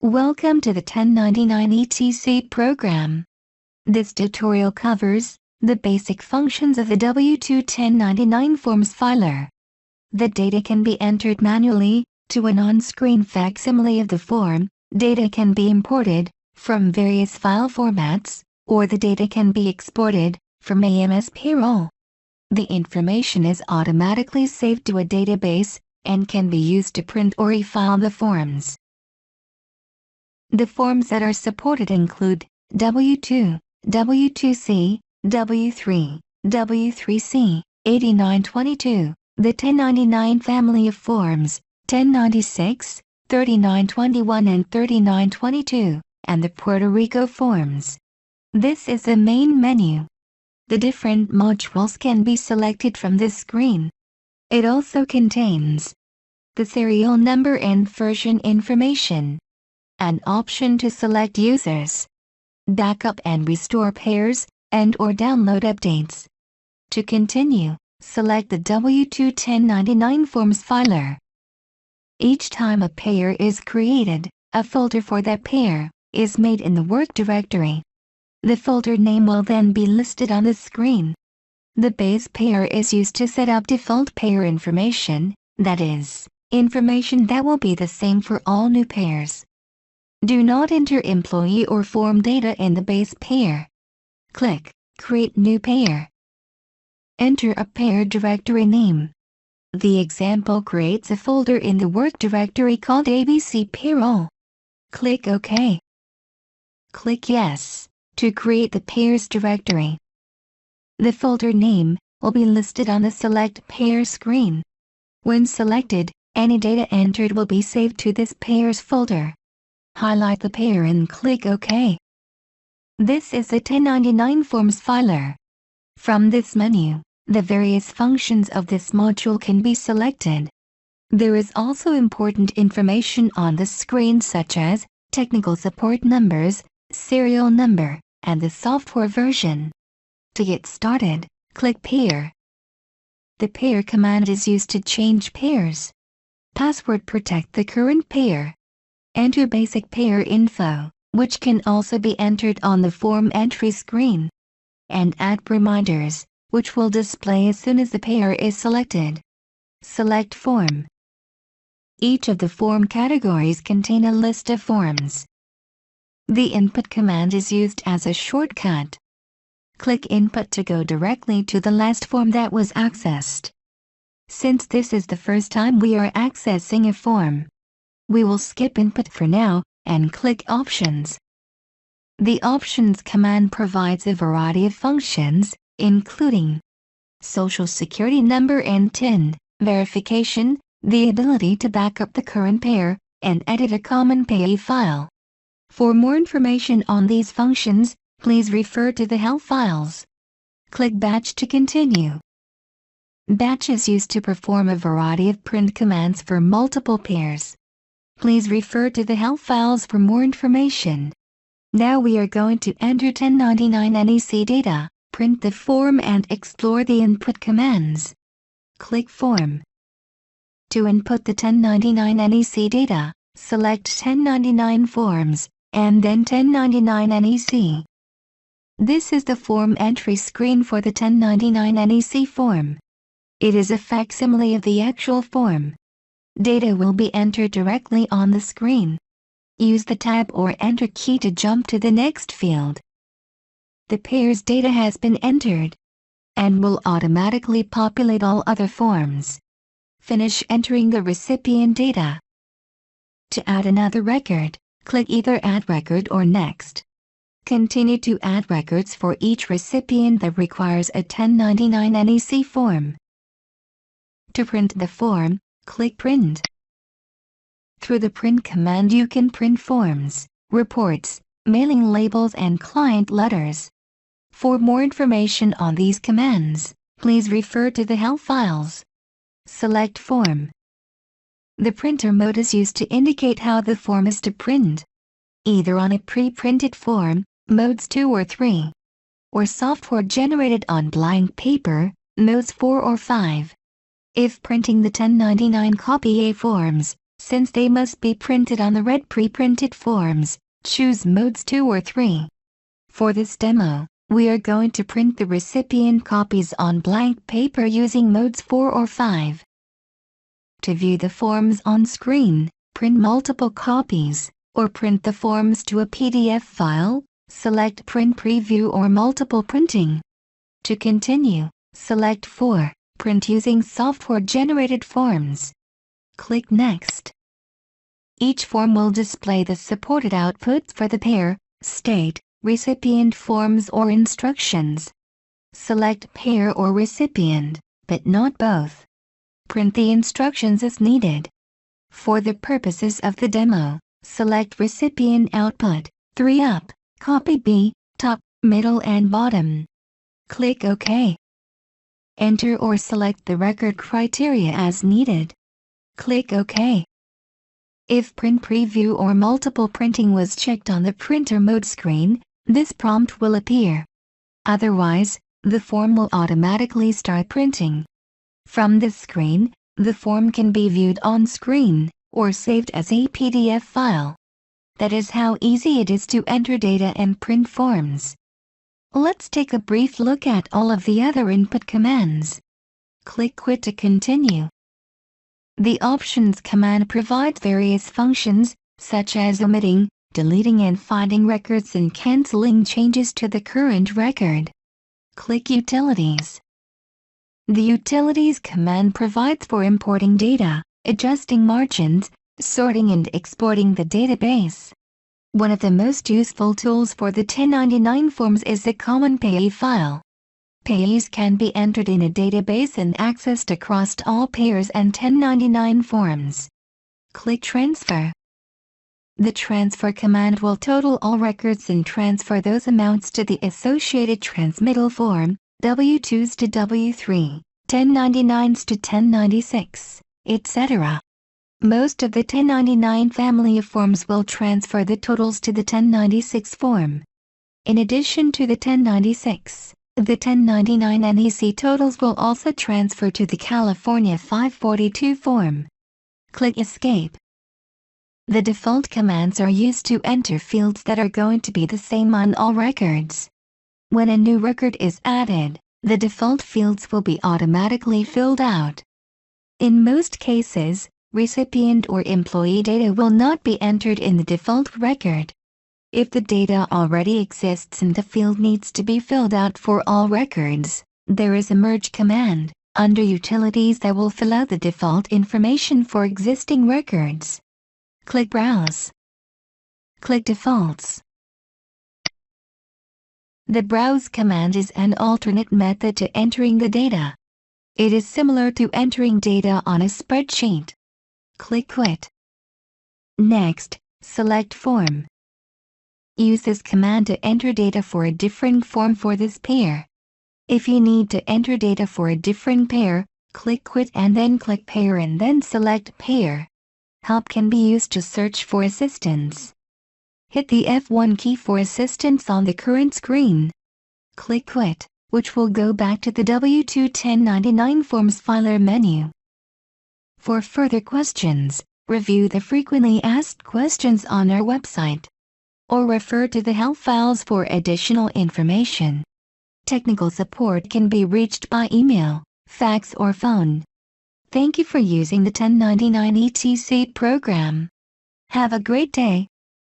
Welcome to the 1099 ETC program. This tutorial covers the basic functions of the W-2 1099 forms filer. The data can be entered manually to an on-screen facsimile of the form, data can be imported from various file formats, or the data can be exported from AMS Payroll. The information is automatically saved to a database and can be used to print or e-file the forms. The forms that are supported include W-2, W-2C, W-3, W-3C, 8922, the 1099 family of forms, 1096, 3921 and 3922, and the Puerto Rico forms. This is the main menu. The different modules can be selected from this screen. It also contains the serial number and version information, an option to select users, backup and restore pairs, and/or download updates. To continue, select the W-2 1099 forms filer. Each time a pair is created, a folder for that pair is made in the work directory. The folder name will then be listed on the screen. The base pair is used to set up default pair information, that is, information that will be the same for all new pairs. Do not enter employee or form data in the base pair. Click Create New Pair. Enter a pair directory name. The example creates a folder in the work directory called ABC Payroll. Click OK. Click Yes to create the pairs directory. The folder name will be listed on the Select Pair screen. When selected, any data entered will be saved to this pairs folder. Highlight the pair and click OK. This is the 1099 forms filer. From this menu, the various functions of this module can be selected. There is also important information on the screen such as technical support numbers, serial number, and the software version. To get started, click Pair. The pair command is used to change pairs. Password protect the current pair. Enter basic pair info, which can also be entered on the form entry screen. And add reminders, which will display as soon as the pair is selected. Select form. Each of the form categories contain a list of forms. The input command is used as a shortcut. Click Input to go directly to the last form that was accessed. Since this is the first time we are accessing a form, we will skip Input for now and click Options. The Options command provides a variety of functions, including Social Security number and TIN verification, the ability to back up the current pair, and edit a common payee file. For more information on these functions, please refer to the help files. Click Batch to continue. Batch is used to perform a variety of print commands for multiple pairs. Please refer to the help files for more information. Now we are going to enter 1099 NEC data, print the form and explore the input commands. Click Form. To input the 1099 NEC data, select 1099 Forms, and then 1099 NEC. This is the form entry screen for the 1099 NEC form. It is a facsimile of the actual form. Data will be entered directly on the screen. Use the Tab or Enter key to jump to the next field. The pair's data has been entered and will automatically populate all other forms. Finish entering the recipient data. To add another record, click either Add Record or Next. Continue to add records for each recipient that requires a 1099 NEC form. To print the form, click Print. Through the Print command you can print forms, reports, mailing labels and client letters. For more information on these commands, please refer to the help files. Select Form. The printer mode is used to indicate how the form is to print. Either on a pre-printed form, modes 2 or 3, or software generated on blank paper, modes 4 or 5. If printing the 1099 copy A forms, Since they must be printed on the red pre-printed forms, choose modes 2 or 3. For this demo, we are going to print the recipient copies on blank paper using modes 4 or 5. To view the forms on screen, print multiple copies, or print the forms to a PDF file, select Print Preview or Multiple Printing. To continue, select 4, Print using software-generated forms. Click Next. Each form will display the supported outputs for the pair, state, recipient forms or instructions. Select pair or recipient, but not both. Print the instructions as needed. For the purposes of the demo, select recipient output, 3 up, copy B, top, middle and bottom. Click OK. Enter or select the record criteria as needed. Click OK. If Print Preview or Multiple Printing was checked on the printer mode screen, this prompt will appear. Otherwise, the form will automatically start printing. From this screen, the form can be viewed on screen, or saved as a PDF file. That is how easy it is to enter data and print forms. Let's take a brief look at all of the other input commands. Click Quit to continue. The Options command provides various functions, such as omitting, deleting and finding records and canceling changes to the current record. Click Utilities. The Utilities command provides for importing data, adjusting margins, sorting and exporting the database. One of the most useful tools for the 1099 forms is the Common Payee file. Payees can be entered in a database and accessed across all payers and 1099 forms. Click Transfer. The Transfer command will total all records and transfer those amounts to the associated transmittal form, W-2s to W-3, 1099s to 1096, etc. Most of the 1099 family of forms will transfer the totals to the 1096 form. In addition to the 1096, the 1099 NEC totals will also transfer to the California 542 form. Click Escape. The default commands are used to enter fields that are going to be the same on all records. When a new record is added, the default fields will be automatically filled out. In most cases, recipient or employee data will not be entered in the default record. If the data already exists and the field needs to be filled out for all records, there is a merge command under Utilities that will fill out the default information for existing records. Click Browse. Click Defaults. The Browse command is an alternate method to entering the data. It is similar to entering data on a spreadsheet. Click Quit. Next, select Form. Use this command to enter data for a different form for this pair. If you need to enter data for a different pair, click Quit and then click Pair and then select Pair. Help can be used to search for assistance. Hit the F1 key for assistance on the current screen. Click Quit, which will go back to the W-2 1099 Forms Filer menu. For further questions, review the frequently asked questions on our website, or refer to the help files for additional information. Technical support can be reached by email, fax or phone. Thank you for using the 1099 ETC program. Have a great day.